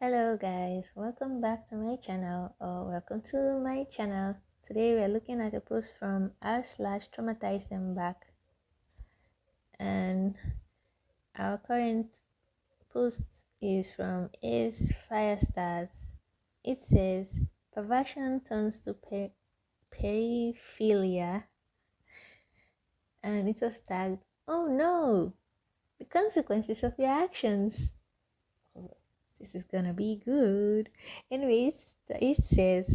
Hello guys, welcome back to my channel or welcome to my channel. Today we are looking at a post from r/TraumatizeThemBack, and our current post is from Ace Firestars. It says perversion turns to periphilia, and it was tagged, "Oh no, the consequences of your actions." This is gonna be good. Anyways, it says,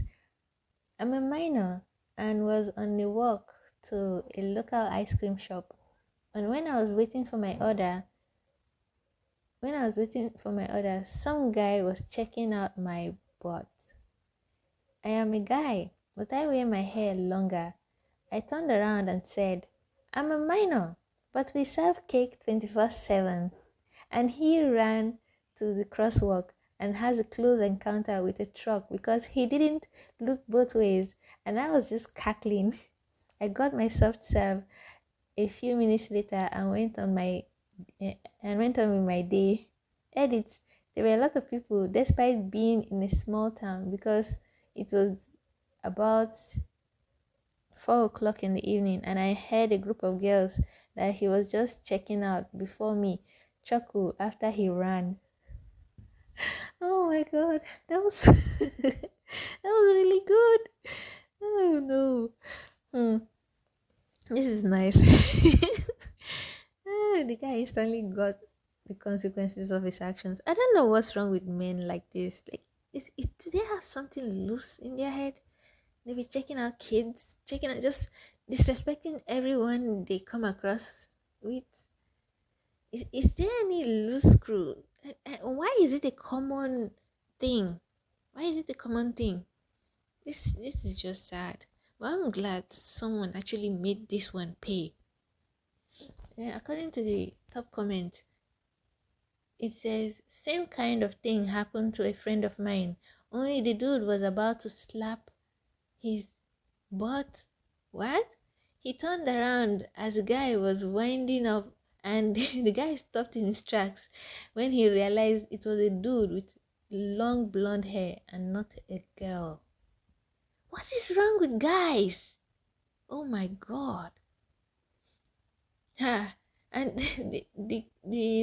"I'm a minor and was on the walk to a local ice cream shop. And when I was waiting for my order, some guy was checking out my butt. I am a guy, but I wear my hair longer. I turned around and said, 'I'm a minor, but we serve cake 24/7. And he ran to the crosswalk and has a close encounter with a truck because he didn't look both ways, and I was just cackling. I got my soft serve a few minutes later and went on with my day. Edit. There were a lot of people despite being in a small town because it was about 4 o'clock in the evening, and I heard a group of girls that he was just checking out before me chuckle after he ran. Oh my god, that was that was really good. Oh no. This is nice. The guy instantly got the consequences of his actions. I don't know what's wrong with men like this. Like, do they have something loose in their head? Maybe checking out kids, checking out, just disrespecting everyone they come across with. Is there any loose screw? Why is it a common thing? Why is it a common thing? This is just sad. But I'm glad someone actually made this one pay. Yeah, according to the top comment, it says, "Same kind of thing happened to a friend of mine. Only the dude was about to slap his butt. What? He turned around as the guy was winding up, and the guy stopped in his tracks when he realized it was a dude with long blonde hair and not a girl. What is wrong with guys? Oh my god." Ha! And the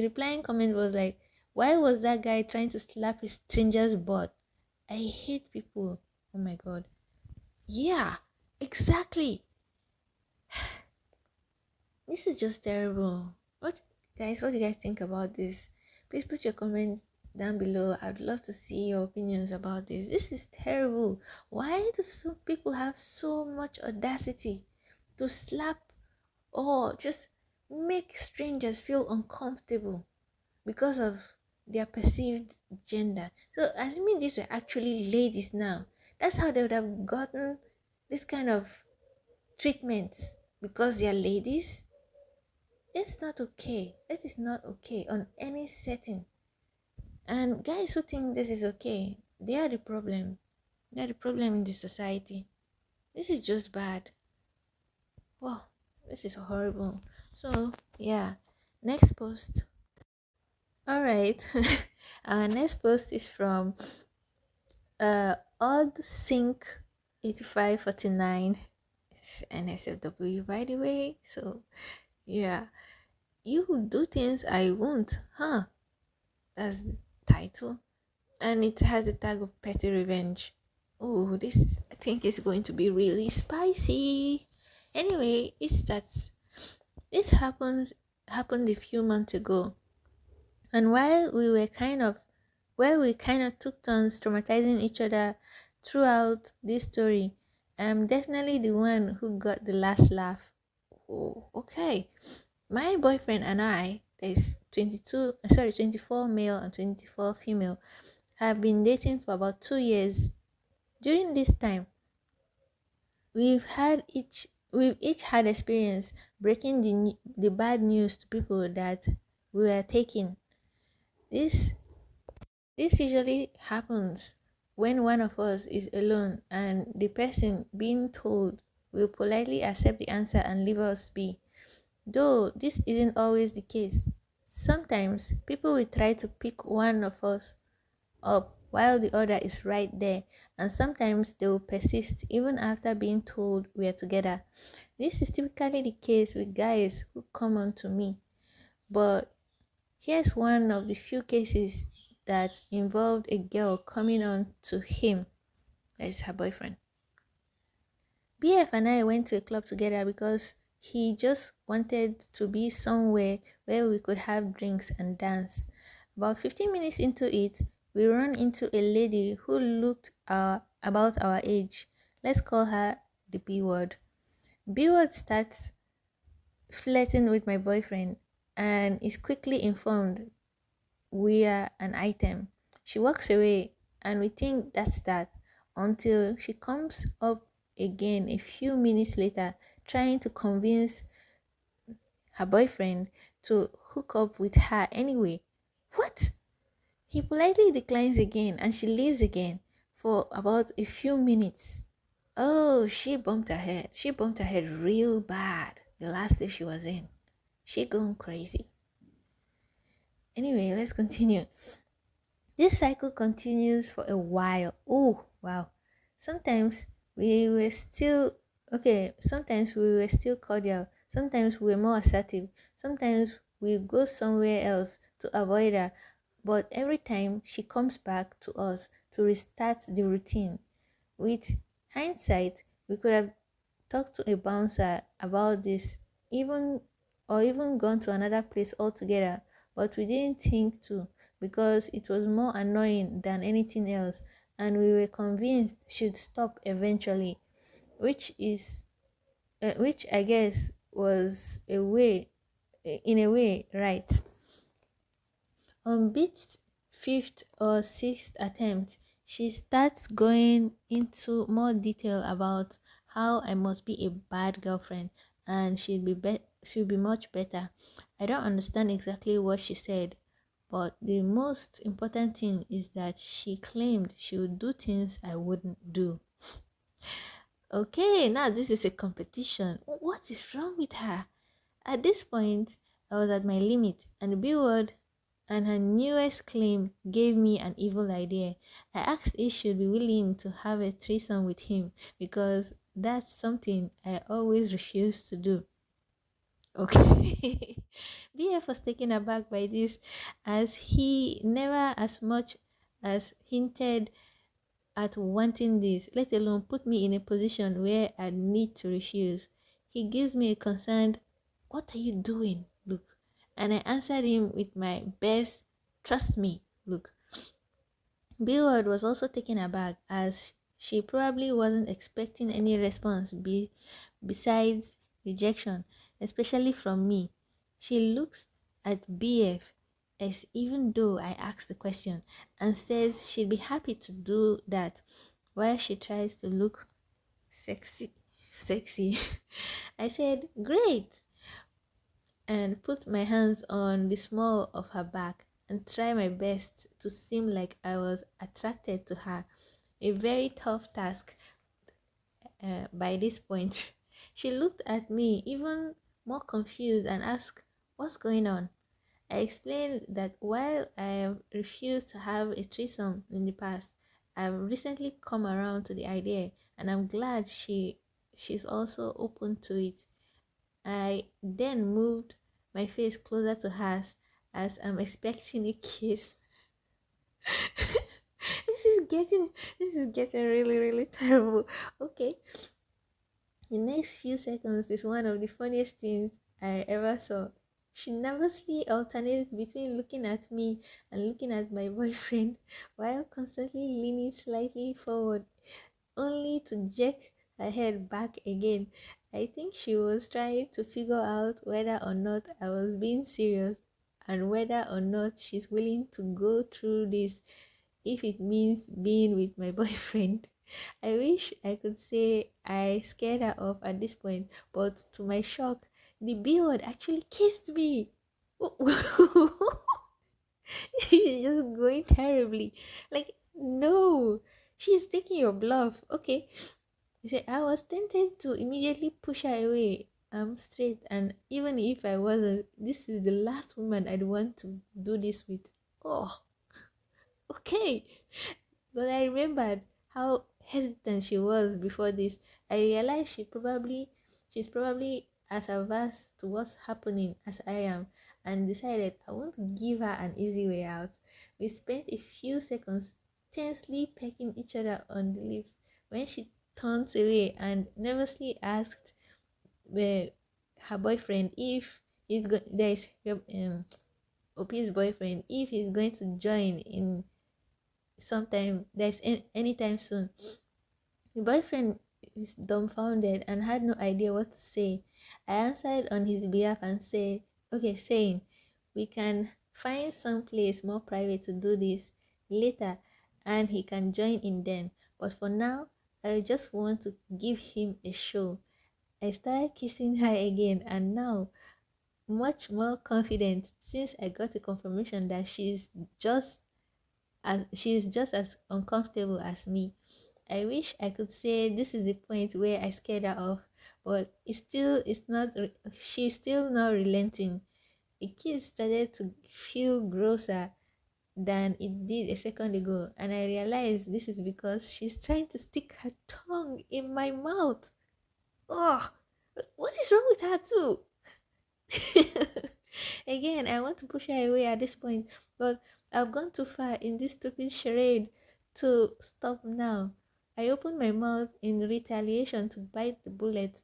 replying comment was like, "Why was that guy trying to slap a stranger's butt? I hate people. Oh my god." Yeah, exactly. This is just terrible. What do you guys think about this? Please put your comments down below. I'd love to see your opinions about this. This is terrible. Why do some people have so much audacity to slap or just make strangers feel uncomfortable because of their perceived gender? So assuming these were actually ladies now, that's how they would have gotten this kind of treatment because they are ladies. It's not okay. It is not okay on any setting. And guys who think this is okay, they are the problem. They are the problem in the society. This is just bad. Wow, this is horrible. So yeah, next post. All right, our next post is from Odd Sync 8549. It's NSFW, by the way. So yeah, "You do things I won't, huh?" That's the title. And it has a tag of petty revenge. Oh, this I think is going to be really spicy. Anyway, it's that this happened a few months ago. And while we kind of took turns traumatizing each other throughout this story, I'm definitely the one who got the last laugh. Oh, okay. My boyfriend and I, there's 24 male and 24 female, have been dating for about 2 years. During this time, we've each had experience breaking the bad news to people that we were taking. This this usually happens when one of us is alone and the person being told will politely accept the answer and leave us be. Though this isn't always the case. Sometimes people will try to pick one of us up while the other is right there, and sometimes they will persist even after being told we are together. This is typically the case with guys who come on to me, but here's one of the few cases that involved a girl coming on to him, that is her boyfriend. BF and I went to a club together because he just wanted to be somewhere where we could have drinks and dance. About 15 minutes into it, we ran into a lady who looked about our age. Let's call her the B word. B word starts flirting with my boyfriend and is quickly informed we are an item. She walks away and we think that's that until she comes up again a few minutes later trying to convince her boyfriend to hook up with her anyway. What? He politely declines again and she leaves again for about a few minutes. Oh, she bumped her head. She bumped her head real bad the last place she was in. She gone crazy. Anyway, let's continue. This cycle continues for a while. Oh, wow. Sometimes we were still sometimes we were still cordial. Sometimes we were more assertive. Sometimes we go somewhere else to avoid her. But every time she comes back to us to restart the routine. With hindsight, we could have talked to a bouncer about this, even gone to another place altogether, but we didn't think to because it was more annoying than anything else, and we were convinced she'd stop eventually, which I guess was in a way, right. On Beach's fifth or sixth attempt, she starts going into more detail about how I must be a bad girlfriend and she'll be much better. I don't understand exactly what she said, but the most important thing is that she claimed she would do things I wouldn't do. Okay, now this is a competition. What is wrong with her? At this point, I was at my limit, and the B word and her newest claim gave me an evil idea. I asked if she'd be willing to have a threesome with him because that's something I always refuse to do. Okay. BF was taken aback by this as he never as much as hinted at wanting this, let alone put me in a position where I need to refuse. He gives me a concerned, "What are you doing?" look, and I answered him with my best, "Trust me" look. Billward was also taken aback as she probably wasn't expecting any response besides rejection, especially from me. She looks at BF as even though I asked the question and says she'd be happy to do that while she tries to look sexy. Sexy. I said, "Great," and put my hands on the small of her back and try my best to seem like I was attracted to her. A very tough task by this point. She looked at me even more confused and asked, "What's going on?" I explained that while I have refused to have a threesome in the past, I've recently come around to the idea and I'm glad she's also open to it. I then moved my face closer to hers as I'm expecting a kiss. this is getting this is getting really, really terrible. Okay. The next few seconds is one of the funniest things I ever saw. She nervously alternated between looking at me and looking at my boyfriend while constantly leaning slightly forward, only to jerk her head back again. I think she was trying to figure out whether or not I was being serious and whether or not she's willing to go through this if it means being with my boyfriend. I wish I could say I scared her off at this point, but to my shock, the B word actually kissed me. He's just going terribly. Like, no, she's taking your bluff. Okay. He said, I was tempted to immediately push her away. I'm straight, and even if I wasn't, this is the last woman I'd want to do this with. Oh, Okay. But I remembered how hesitant she was before this. I realized she's probably as averse to what's happening as I am, and decided I want to give her an easy way out. We spent a few seconds tensely pecking each other on the lips when she turns away and nervously asked her boyfriend if there's Opi's boyfriend if he's going to join in sometime anytime soon. The boyfriend is dumbfounded and had no idea what to say. I answered on his behalf and said, okay, saying, we can find some place more private to do this later and he can join in then. But for now, I just want to give him a show. I started kissing her again and now much more confident since I got a confirmation that she's just as uncomfortable as me. I wish I could say this is the point where I scared her off, but she's still not relenting. The kiss started to feel grosser than it did a second ago, and I realized this is because she's trying to stick her tongue in my mouth. Oh, what is wrong with her too? Again, I want to push her away at this point, but I've gone too far in this stupid charade to stop now. I opened my mouth in retaliation to bite the bullet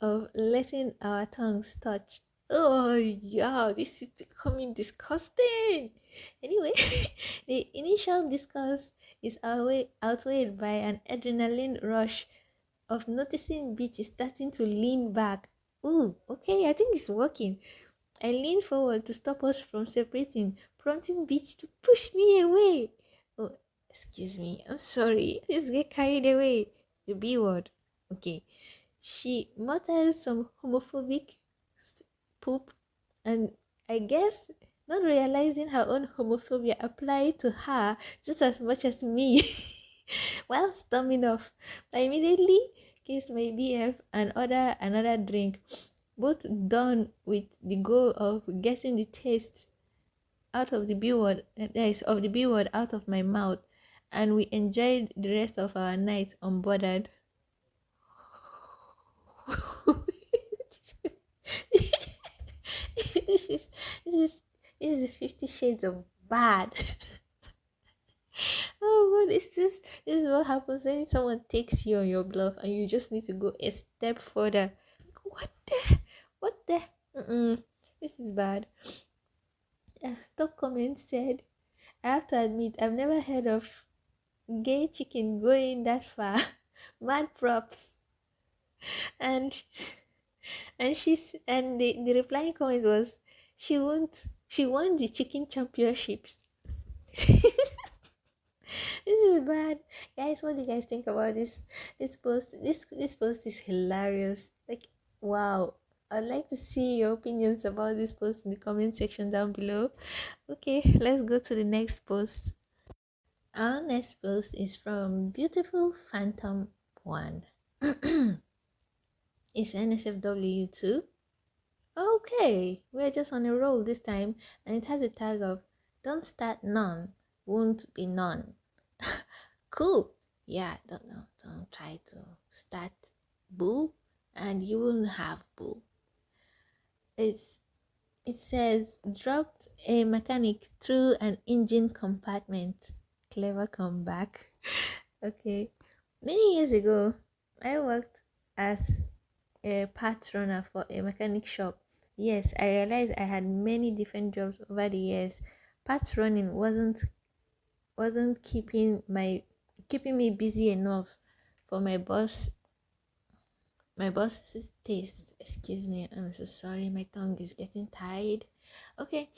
of letting our tongues touch. Oh, yeah, this is becoming disgusting. Anyway, the initial disgust is outweighed by an adrenaline rush of noticing Beach is starting to lean back. Ooh, okay, I think it's working. I leaned forward to stop us from separating, prompting Beach to push me away. Oh, excuse me, I'm sorry. I just get carried away. The B word. Okay. She muttered some homophobic poop, and I guess not realizing her own homophobia applied to her just as much as me. While storming off, I immediately kissed my BF and ordered another drink, both done with the goal of getting the taste out of the B word, of the B word out of my mouth, and we enjoyed the rest of our night unbothered. this is this is this is 50 shades of bad. Oh god, this is what happens when someone takes you on your bluff and you just need to go a step further. What the what the this is bad. Top comment said, I have to admit I've never heard of gay chicken going that far. Mad props. And the replying comment was she won the chicken championships. This is bad. Guys, what do you guys think about this post? This post is hilarious. Like, wow. I'd like to see your opinions about this post in the comment section down below. Okay, let's go to the next post. Our next post is from Beautiful Phantom 1. It's NSFW too. Okay, we're just on a roll this time, and it has a tag of "Don't start none, won't be none." Cool. Yeah, don't try to start boo, and you won't have boo. It says dropped a mechanic through an engine compartment. Clever comeback. Okay. Many years ago, I worked as a parts runner for a mechanic shop. Yes, I realized I had many different jobs over the years. Parts running wasn't keeping me busy enough for my boss's taste. Excuse me, I'm so sorry, my tongue is getting tired. Okay,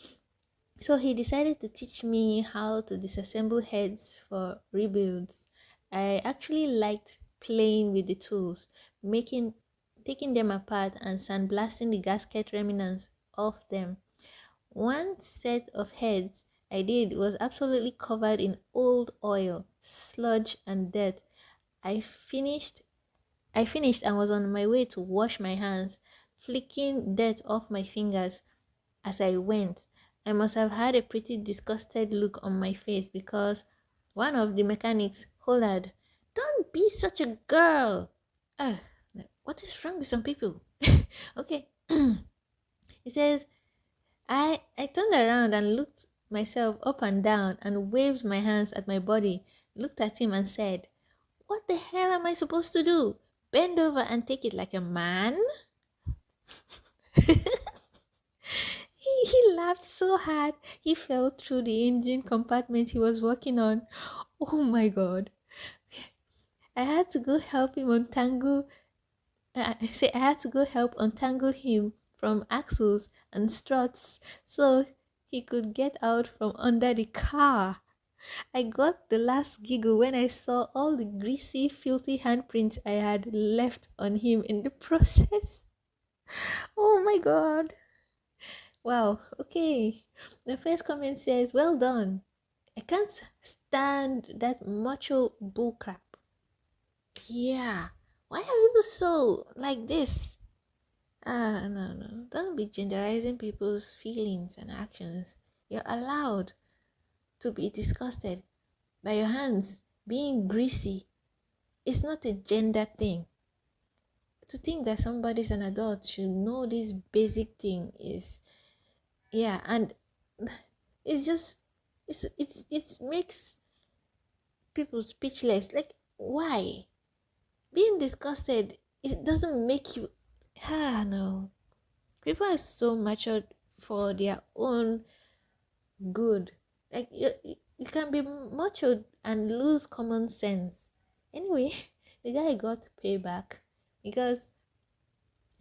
so he decided to teach me how to disassemble heads for rebuilds. I actually liked playing with the tools, taking them apart and sandblasting the gasket remnants off them. One set of heads I did was absolutely covered in old oil, sludge, and dirt. I finished and was on my way to wash my hands, flicking dirt off my fingers as I went, I must have had a pretty disgusted look on my face because one of the mechanics hollered, "Don't be such a girl!" Uh, what is wrong with some people? Okay. He says, I turned around and looked myself up and down and waved my hands at my body, looked at him and said, "What the hell am I supposed to do? Bend over and take it like a man?" He laughed so hard he fell through the engine compartment he was working on. Oh my god. I had to go help him untangle I had to go help untangle him from axles and struts so he could get out from under the car. I got the last giggle when I saw all the greasy, filthy handprints I had left on him in the process. Oh my god. Wow, okay. The first comment says, "Well done. I can't stand that macho bullcrap." Yeah. Why are people so like this? No. Don't be genderizing people's feelings and actions. You're allowed to be disgusted by your hands being greasy. It's not a gender thing. To think that somebody's an adult should know this basic thing is, yeah, and it's just, it makes people speechless. Like, why? Being disgusted, it doesn't make you, no. People are so matured for their own good. Like, you can be mature and lose common sense. Anyway, the guy got payback because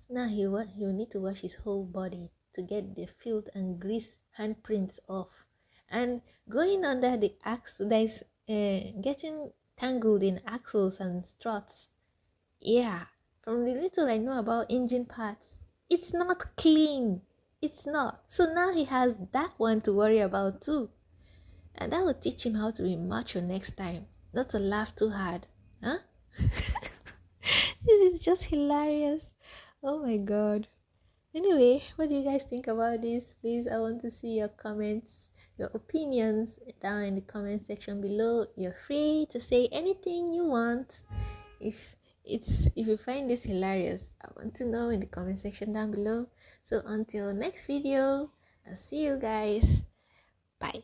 now he will need to wash his whole body to get the filth and grease handprints off. And going under the axle, there's getting tangled in axles and struts. Yeah, from the little I know about engine parts, it's not clean. It's not. So now he has that one to worry about too. And that will teach him how to be macho next time. Not to laugh too hard. Huh? This is just hilarious. Oh my god. Anyway, what do you guys think about this? Please, I want to see your comments, your opinions down in the comment section below. You're free to say anything you want. If you find this hilarious, I want to know in the comment section down below. So until next video, I'll see you guys. Bye.